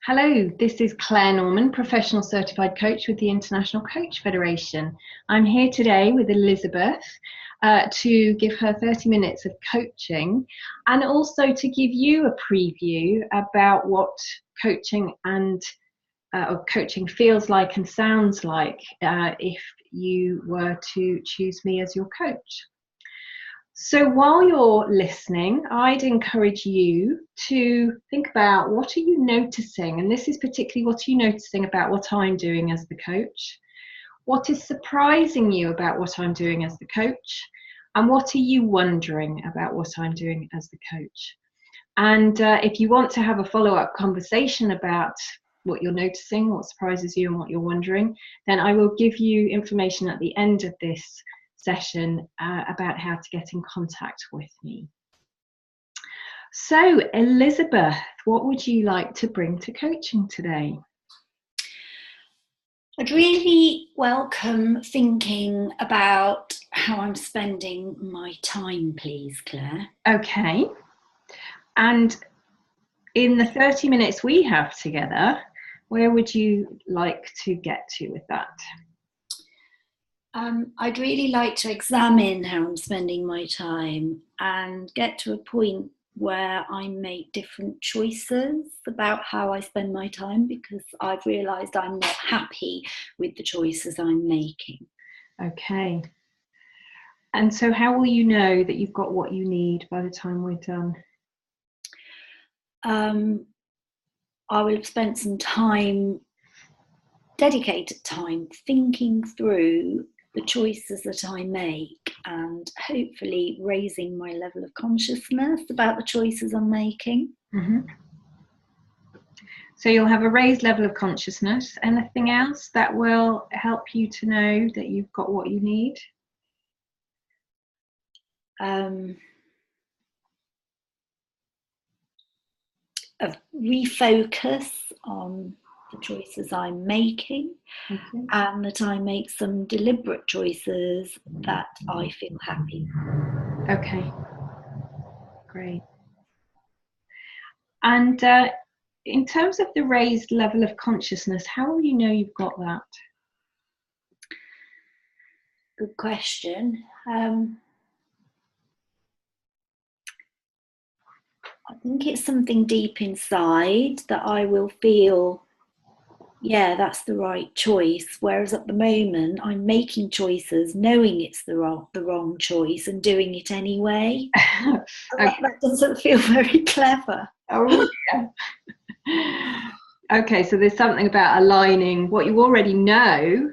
Hello, this is Clare Norman, Professional Certified Coach with the International Coach Federation. I'm here today with Elizabeth to give her 30 minutes of coaching and also to give you a preview about what coaching or coaching feels like and sounds like if you were to choose me as your coach. So while you're listening, I'd encourage you to think about what are you noticing, and this is particularly what are you noticing about what I'm doing as the coach, what is surprising you about what I'm doing as the coach, and what are you wondering about what I'm doing as the coach. And if you want to have a follow-up conversation about what you're noticing, what surprises you and what you're wondering, then I will give you information at the end of this session about how to get in contact with me. So, Elizabeth, what would you like to bring to coaching today? I'd really welcome thinking about how I'm spending my time, please, Claire. Okay. And in the 30 minutes we have together, where would you like to get to with that? I'd really like to examine how I'm spending my time and get to a point where I make different choices about how I spend my time, because I've realised I'm not happy with the choices I'm making. Okay. And so how will you know that you've got what you need by the time we're done? I will have spent some time, dedicated time, thinking through the choices that I make and hopefully raising my level of consciousness about the choices I'm making. Mm-hmm. So you'll have a raised level of consciousness. Anything else that will help you to know that you've got what you need? A refocus on the choices I'm making, and that I make some deliberate choices that I feel happy. Okay, great. And in terms of the raised level of consciousness, how will you know you've got that? Good question. I think it's something deep inside that I will feel, yeah, that's the right choice. Whereas at the moment, I'm making choices, knowing it's the wrong choice and doing it anyway. Okay. That doesn't feel very clever. Oh, yeah. Okay, so there's something about aligning what you already know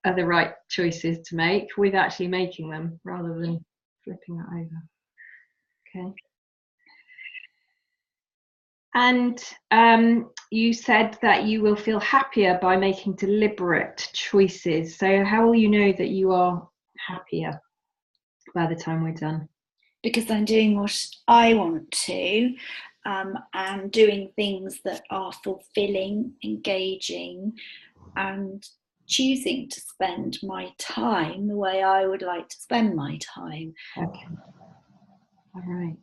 are the right choices to make with actually making them rather than flipping it over. Okay. And you said that you will feel happier by making deliberate choices. So how will you know that you are happier by the time we're done? Because I'm doing what I want to, and doing things that are fulfilling, engaging, and choosing to spend my time the way I would like to spend my time. Okay. All right.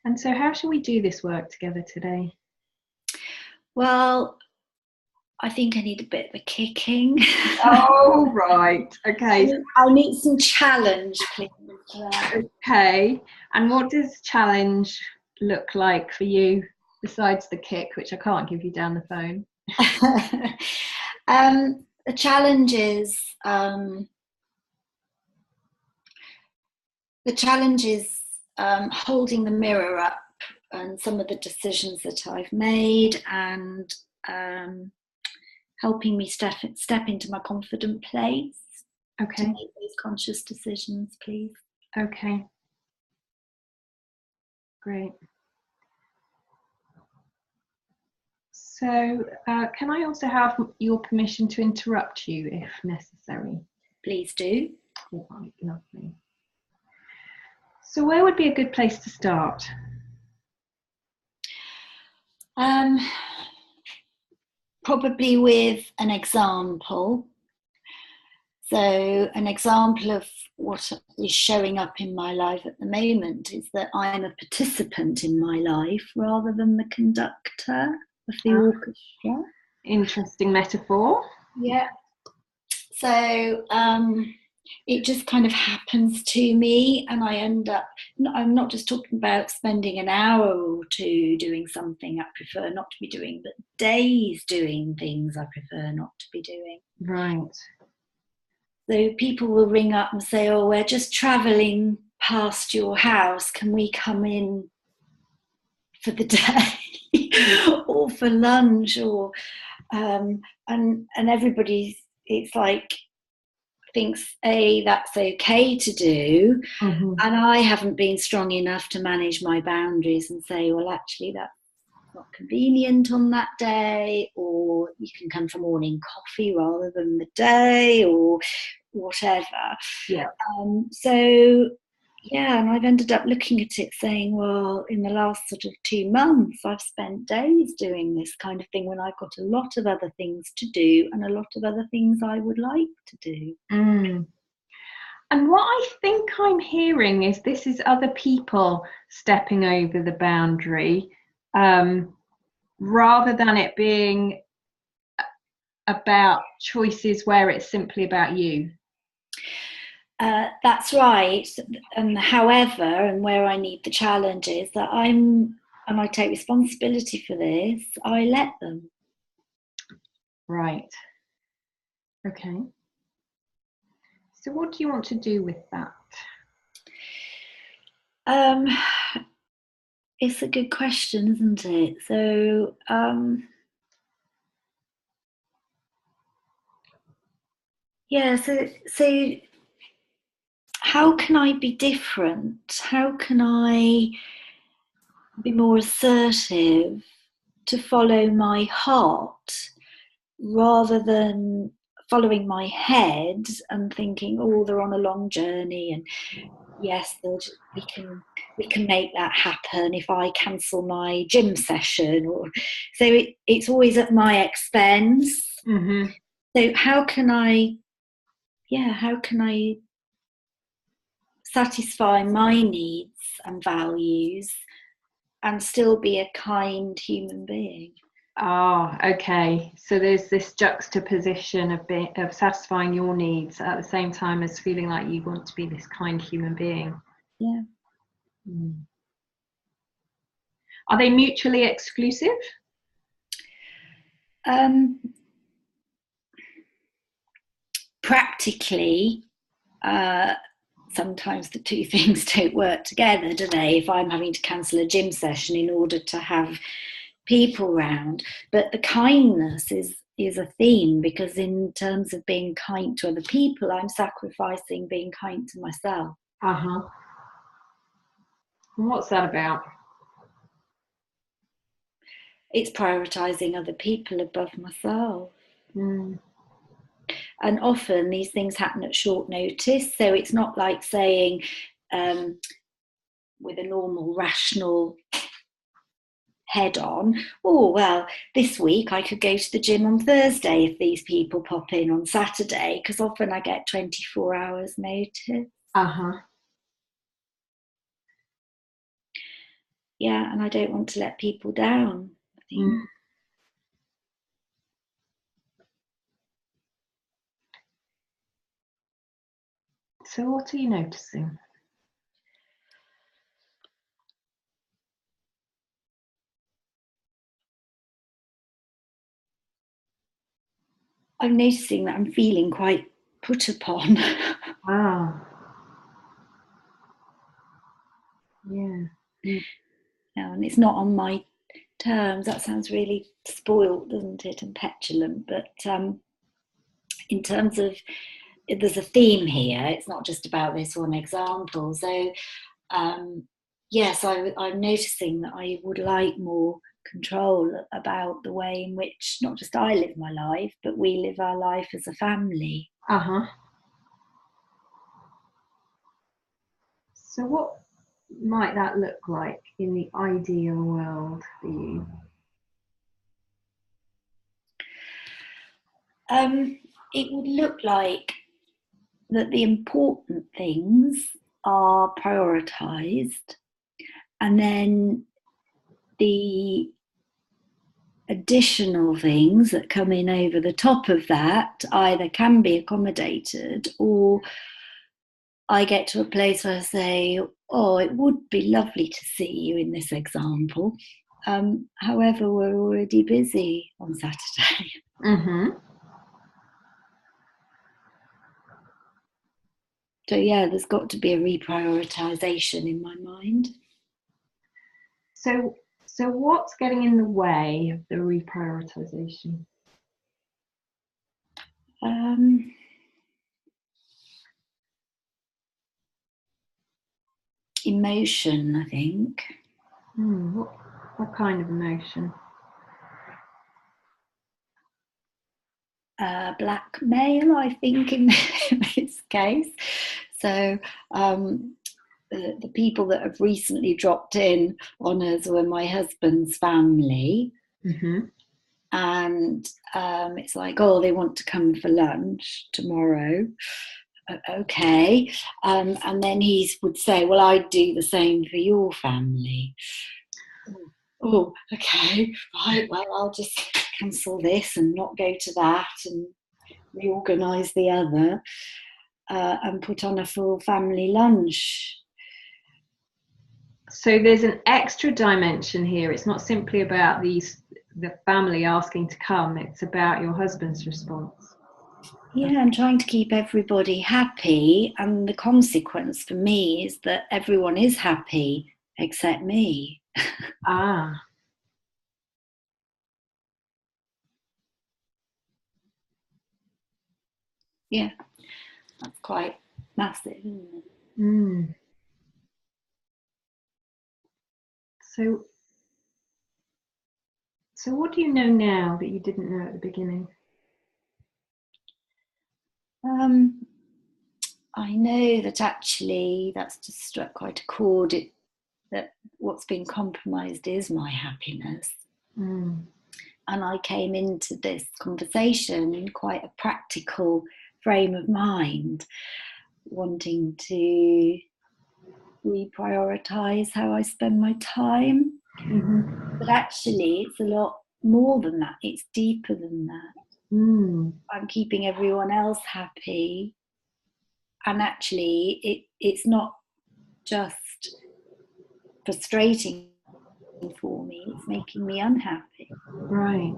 And so how shall we do this work together today? Well, I think I need a bit of a kicking. Oh, right. Okay. I need some challenge, please. Okay. And what does challenge look like for you besides the kick, which I can't give you down the phone? The challenge is holding the mirror up and some of the decisions that I've made, and helping me step into my confident place. Okay. To make those conscious decisions, please. Okay. Great. So can I also have your permission to interrupt you if necessary? Please do. All right, lovely. So where would be a good place to start? Probably with an example. So an example of what is showing up in my life at the moment is that I'm a participant in my life rather than the conductor of the orchestra. Interesting metaphor. Yeah. So it just kind of happens to me, and I end up, I'm not just talking about spending an hour or two doing something I prefer not to be doing, but days doing things I prefer not to be doing. Right. So people will ring up and say, oh, we're just travelling past your house. Can we come in for the day or for lunch? Or and everybody, it's like, thinks that's okay to do. Mm-hmm. And I haven't been strong enough to manage my boundaries and say, well, actually, that's not convenient on that day, or you can come for morning coffee rather than the day, or whatever. Yeah. So yeah, and I've ended up looking at it saying, well, in the last sort of 2 months, I've spent days doing this kind of thing when I've got a lot of other things to do and a lot of other things I would like to do. Mm. And what I think I'm hearing is this is other people stepping over the boundary, rather than it being about choices where it's simply about you. That's right. And however, and where I need the challenge is that and I take responsibility for this, I let them. Right. Okay. So what do you want to do with that? It's a good question, isn't it? So yeah, so how can I be different? How can I be more assertive to follow my heart rather than following my head and thinking, oh, they're on a long journey, and yes, we can make that happen if I cancel my gym session, or so it's always at my expense. Mm-hmm. So how can I satisfy my needs and values and still be a kind human being? Oh, okay. So there's this juxtaposition of satisfying your needs at the same time as feeling like you want to be this kind human being. Yeah. Mm. Are they mutually exclusive? Practically, sometimes the two things don't work together, do they? If I'm having to cancel a gym session in order to have people round, but the kindness is a theme, because in terms of being kind to other people, I'm sacrificing being kind to myself. Uh-huh. And what's that about? It's prioritizing other people above myself. Mm. And often these things happen at short notice, so it's not like saying with a normal rational head on, oh, well, this week I could go to the gym on Thursday if these people pop in on Saturday, because often I get 24 hours notice. Uh-huh. Yeah, and I don't want to let people down, I think. Mm. So what are you noticing? I'm noticing that I'm feeling quite put upon. Ah. Yeah. Mm. And it's not on my terms. That sounds really spoiled, doesn't it, and petulant. But in terms of, there's a theme here. It's not just about this one example. So yes, I'm noticing that I would like more control about the way in which not just I live my life, but we live our life as a family. Uh-huh. So what might that look like in the ideal world for you? It would look like that the important things are prioritised, and then the additional things that come in over the top of that either can be accommodated, or I get to a place where I say, oh, it would be lovely to see you in this example. However, we're already busy on Saturday. Mm-hmm. So yeah, there's got to be a reprioritisation in my mind. So what's getting in the way of the reprioritisation? Emotion, I think. What kind of emotion? Blackmail, I think, in this case. So the people that have recently dropped in on us were my husband's family. Mm-hmm. And it's like, oh, they want to come for lunch tomorrow. Okay. And then he would say, well, I'd do the same for your family. Oh, okay, right, well, I'll just cancel this and not go to that and reorganise the other, and put on a full family lunch. So there's an extra dimension here. It's not simply about the family asking to come, it's about your husband's response. Yeah, I'm trying to keep everybody happy, and the consequence for me is that everyone is happy except me. Ah. Yeah, that's quite massive, isn't it? Mm. So what do you know now that you didn't know at the beginning? I know that actually that's just struck quite a chord, that what's been compromised is my happiness. Mm. And I came into this conversation in quite a practical frame of mind, wanting to reprioritise how I spend my time. Mm-hmm. But actually, it's a lot more than that. It's deeper than that. Mm. I'm keeping everyone else happy. And actually, it's not just frustrating for me, it's making me unhappy. Right.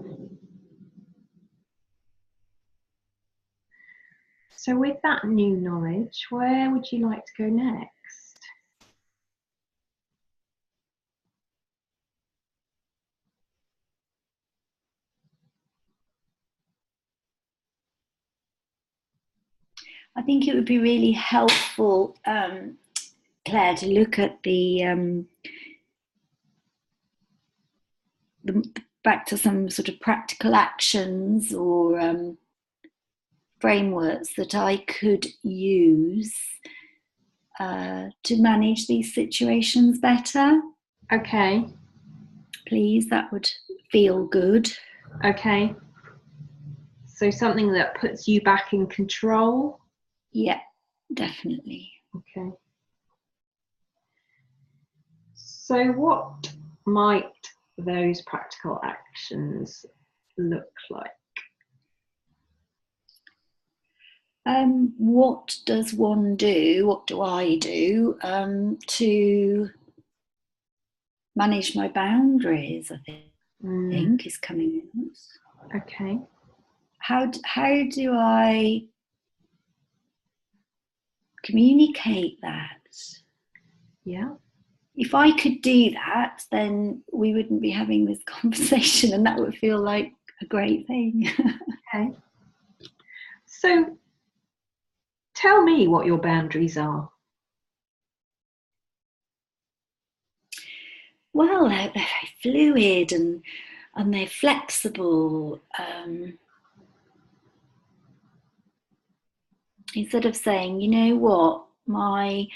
So with that new knowledge, where would you like to go next? I think it would be really helpful, Claire, to look at the back to some sort of practical actions or frameworks that I could use to manage these situations better. Okay. Please, that would feel good. Okay. So something that puts you back in control? Yeah, definitely. Okay. So what might those practical actions look like? What does one do? What do I do to manage my boundaries? I think is coming out. Okay. How do I communicate that? Yeah. If I could do that, then we wouldn't be having this conversation, and that would feel like a great thing. Okay. So tell me what your boundaries are. Well, they're very fluid and they're flexible. Instead of saying, you know what, my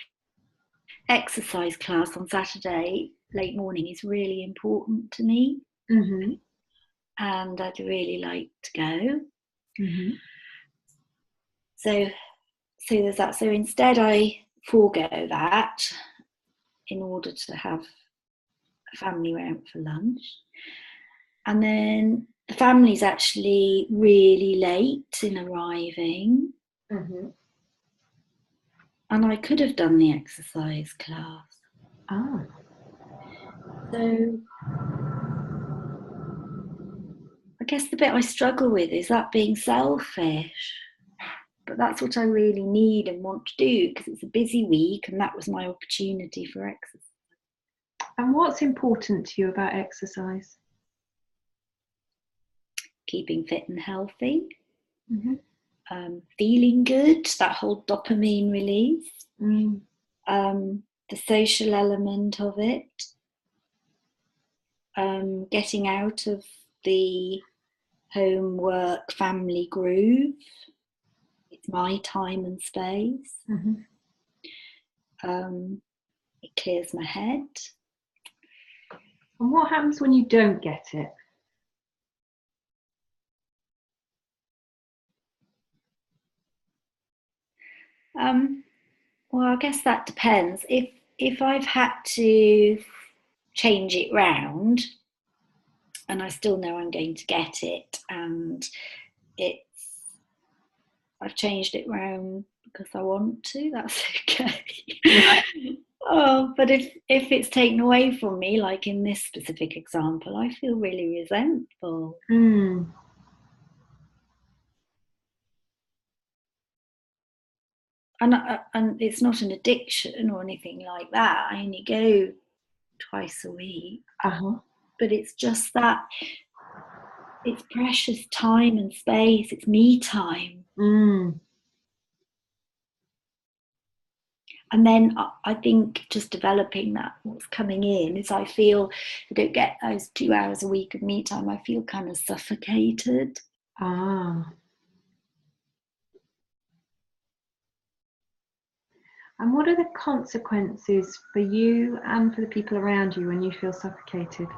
exercise class on Saturday late morning is really important to me, Mm-hmm. and I'd really like to go. Mm-hmm. So so there's that. So instead I forego that in order to have a family round for lunch. And then the family's actually really late in arriving. Mm-hmm. And I could have done the exercise class. Ah. So I guess the bit I struggle with is that being selfish. But that's what I really need and want to do, because it's a busy week and that was my opportunity for exercise. And what's important to you about exercise? Keeping fit and healthy. Mm-hmm. Feeling good, that whole dopamine release. Mm. The social element of it. Getting out of the homework family groove. It's my time and space. Mm-hmm. It clears my head. And what happens when you don't get it? Well, I guess that depends. If I've had to change it round and I still know I'm going to get it, and I've changed it round because I want to, that's okay. Right. But if it's taken away from me, like in this specific example, I feel really resentful. Mm. And it's not an addiction or anything like that. I only go twice a week. Uh-huh. But it's just that it's precious time and space. It's me time. Mm. And then I think just developing that, what's coming in is I feel I don't get those 2 hours a week of me time. I feel kind of suffocated. Ah. And what are the consequences for you and for the people around you when you feel suffocated?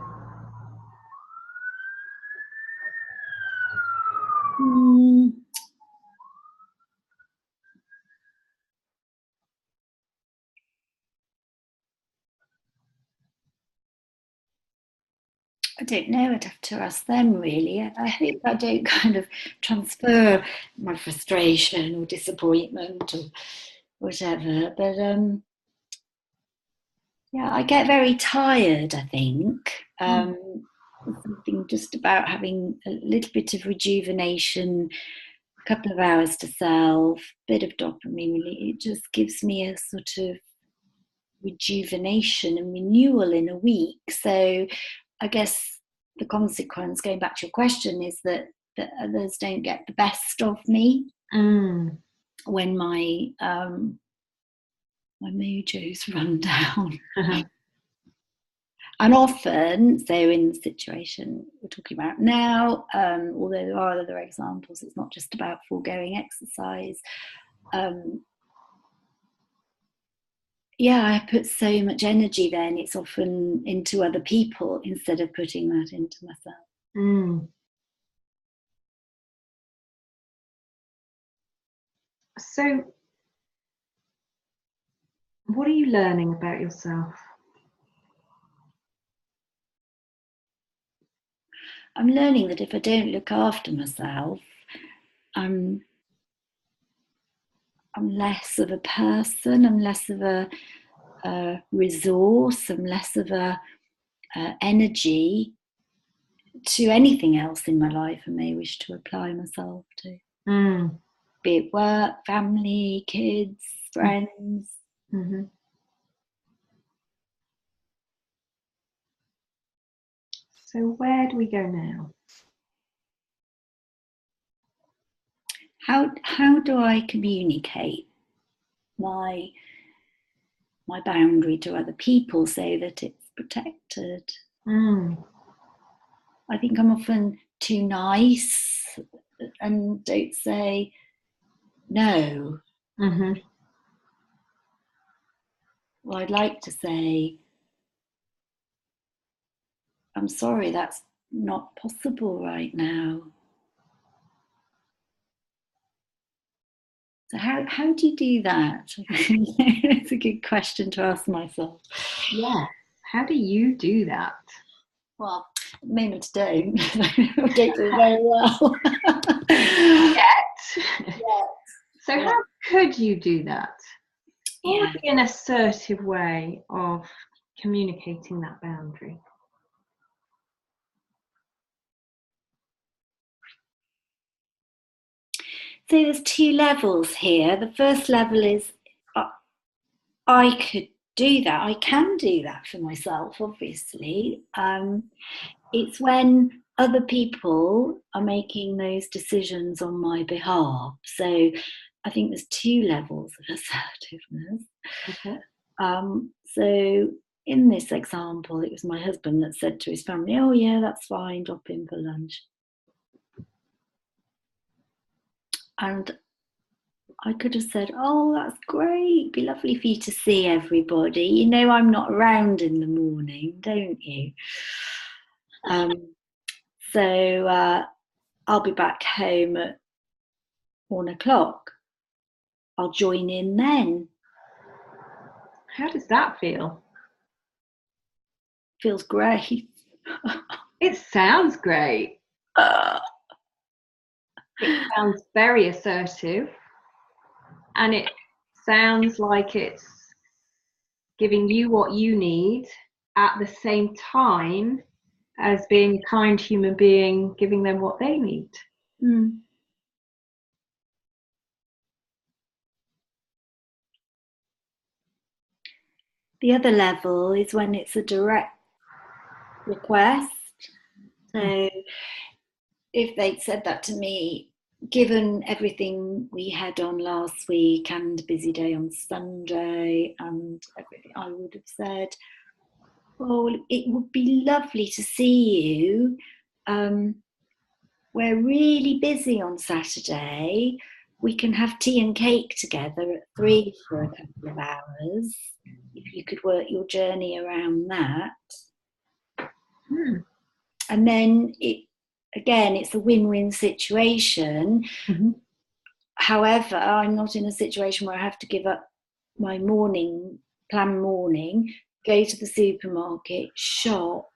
I don't know, I'd have to ask them really. I hope I don't kind of transfer my frustration or disappointment or whatever. But yeah, I get very tired, I think. Something just about having a little bit of rejuvenation, a couple of hours to self, bit of dopamine, really. It just gives me a sort of rejuvenation and renewal in a week. So I guess the consequence, going back to your question, is that others don't get the best of me when my mojo's run down. And often, so in the situation we're talking about now, although there are other examples, it's not just about foregoing exercise. Yeah, I put so much energy then, it's often into other people instead of putting that into myself. So, what are you learning about yourself? I'm learning that if I don't look after myself, I'm less of a person, I'm less of a resource, I'm less of a energy to anything else in my life I may wish to apply myself to. Be it work, family, kids, friends. Mm-hmm. So where do we go now? How do I communicate my boundary to other people so that it's protected? I think I'm often too nice and don't say no. Well, I'd like to say, I'm sorry, that's not possible right now. So how do you do that? It's a good question to ask myself. Yeah. How do you do that? Well, at the moment I don't. I don't do it very well. Yet. Yeah. So how could you do that? What would Yeah. be an assertive way of communicating that boundary? So there's two levels here. The first level is I could do that. I can do that for myself, obviously. It's when other people are making those decisions on my behalf. So I think there's two levels of assertiveness. Okay. So in this example, it was my husband that said to his family, "Oh yeah, that's fine, drop in for lunch." And I could have said, "Oh, that's great. It'd be lovely for you to see everybody. You know I'm not around in the morning, don't you? So I'll be back home at 1 o'clock. I'll join in then." How does that feel? Feels great. It sounds great. It sounds very assertive, and it sounds like it's giving you what you need at the same time as being a kind human being, giving them what they need. Mm. The other level is when it's a direct request. So if they'd said that to me, given everything we had on last week and a busy day on Sunday and everything, I would have said, "Oh, it would be lovely to see you. We're really busy on Saturday. We can have tea and cake together at 3 for a couple of hours. If you could work your journey around that." And then it's a win-win situation. Mm-hmm. However, I'm not in a situation where I have to give up my planned morning, go to the supermarket, shop,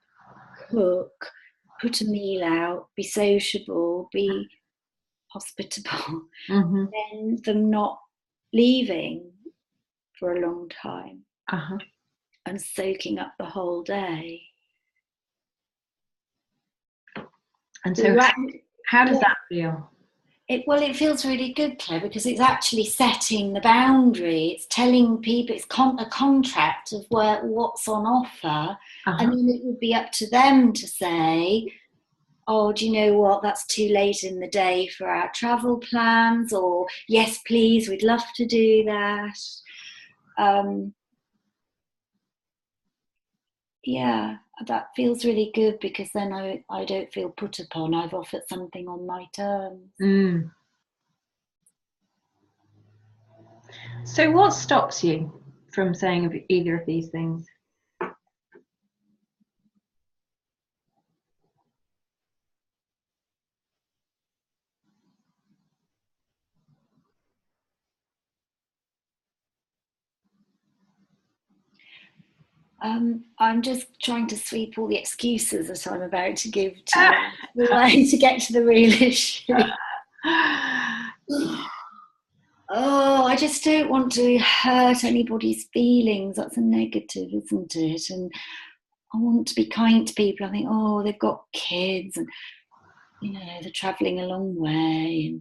cook, put a meal out, be sociable, be hospitable, Mm-hmm. then them not leaving for a long time Uh-huh. and soaking up the whole day. And so how does that feel? It feels really good, Claire, because it's actually setting the boundary. It's telling people, it's a contract of what's on offer. Uh-huh. And then it would be up to them to say, "Oh, do you know what? That's too late in the day for our travel plans," or "Yes, please, we'd love to do that." Yeah, that feels really good because then I don't feel put upon. I've offered something on my terms. Mm. So what stops you from saying either of these things? I'm just trying to sweep all the excuses that I'm about to give to the way to get to the real issue. Oh, I just don't want to hurt anybody's feelings. That's a negative, isn't it? And I want to be kind to people. I think, oh, they've got kids and, they're travelling a long way.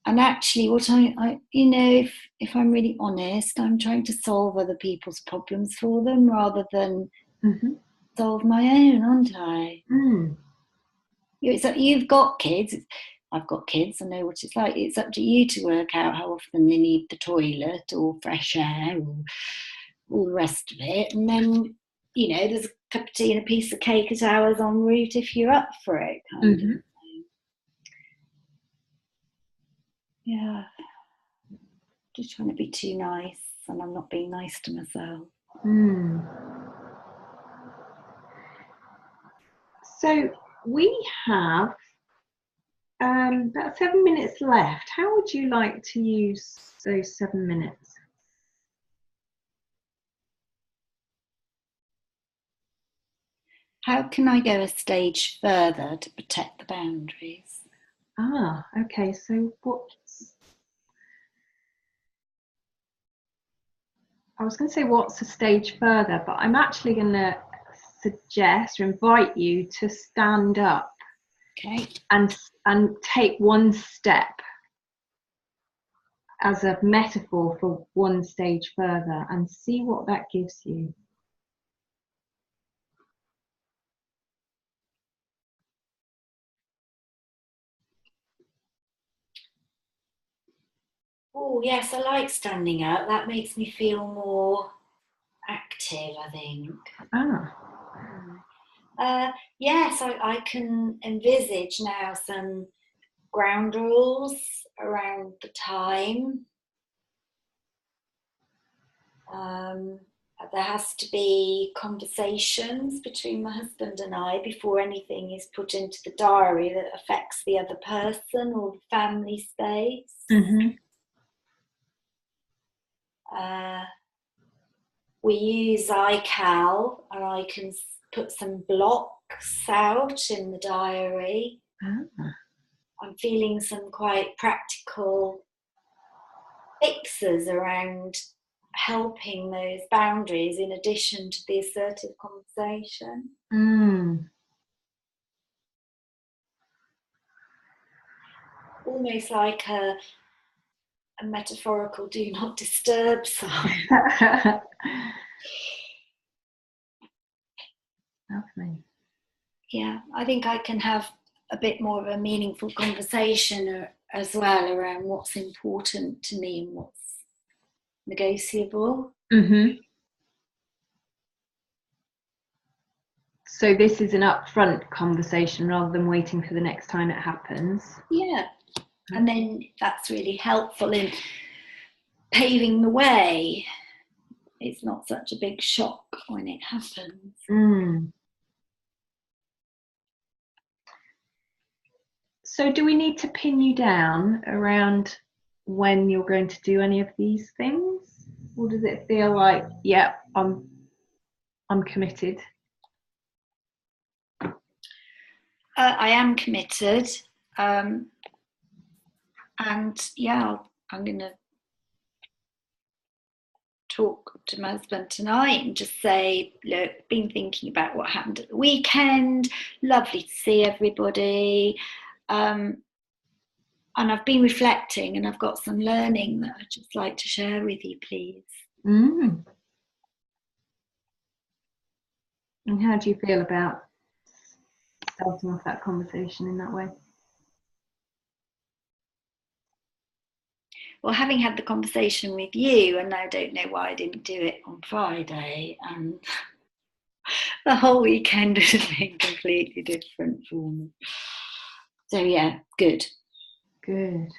And actually what if I'm really honest, I'm trying to solve other people's problems for them rather than solve my own, aren't I? Mm. You've got kids. I've got kids. I know what it's like. It's up to you to work out how often they need the toilet or fresh air or all the rest of it. And then, there's a cup of tea and a piece of cake at hours en route if you're up for it, kind of thing. Yeah. Just trying to be too nice, and I'm not being nice to myself. So we have About 7 minutes left. How would you like to use those 7 minutes? How can I go a stage further to protect the boundaries? Okay. So I was going to say what's a stage further, but I'm actually going to suggest or invite you to stand up. Okay. And take one step as a metaphor for one stage further and see what that gives you. Oh, yes, I like standing up. That makes me feel more active, I think. Yes, I can envisage now some ground rules around the time. There has to be conversations between my husband and I before anything is put into the diary that affects the other person or the family space. Mm-hmm. We use iCal, and I can put some blocks out in the diary. I'm feeling some quite practical fixes around helping those boundaries in addition to the assertive conversation. Almost like a metaphorical do not disturb sign. Lovely. Yeah, I think I can have a bit more of a meaningful conversation as well around what's important to me and what's negotiable. Mm-hmm. So this is an upfront conversation rather than waiting for the next time it happens. Yeah, and then that's really helpful in paving the way. It's not such a big shock when it happens. So do we need to pin you down around when you're going to do any of these things? Or does it feel like, yeah, I'm committed? I am committed. And yeah, I'm going to talk to my husband tonight and just say, look, been thinking about what happened at the weekend. Lovely to see everybody. And I've been reflecting and I've got some learning that I'd just like to share with you, please. And how do you feel about starting off that conversation in that way? Well, having had the conversation with you, and I don't know why I didn't do it on Friday, and the whole weekend has been completely different for me. So yeah, good. Good.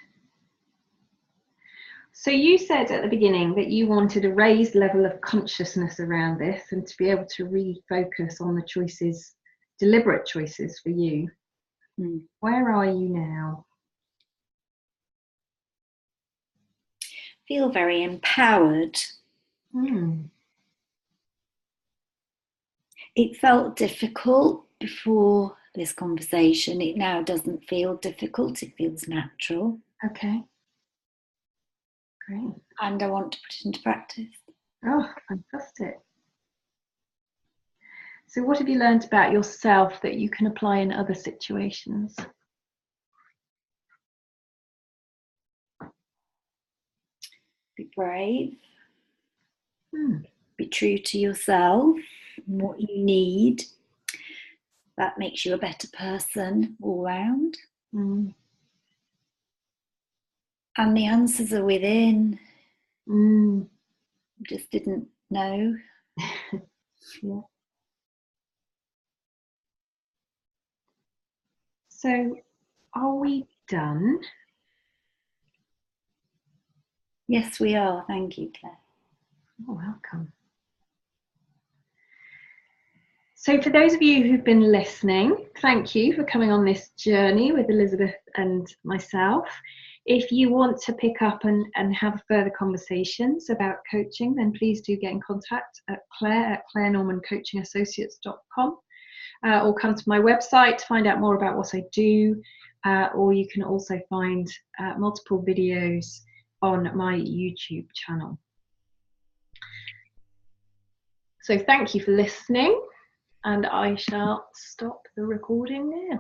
So you said at the beginning that you wanted a raised level of consciousness around this and to be able to refocus on the choices, deliberate choices for you. Where are you now? Feel very empowered. It felt difficult before this conversation. It now doesn't feel difficult. It feels natural. Okay. Great. And I want to put it into practice. Oh, fantastic. So what have you learned about yourself that you can apply in other situations? Be brave. Be true to yourself and what you need. That makes you a better person all round. And the answers are within. Just didn't know. Yeah. So, are we done? Yes, we are. Thank you, Claire. You're welcome. So for those of you who've been listening, thank you for coming on this journey with Elizabeth and myself. If you want to pick up and have further conversations about coaching, then please do get in contact at clarenormancoachingassociates.com, or come to my website to find out more about what I do, or you can also find multiple videos on my YouTube channel. So thank you for listening, and I shall stop the recording now.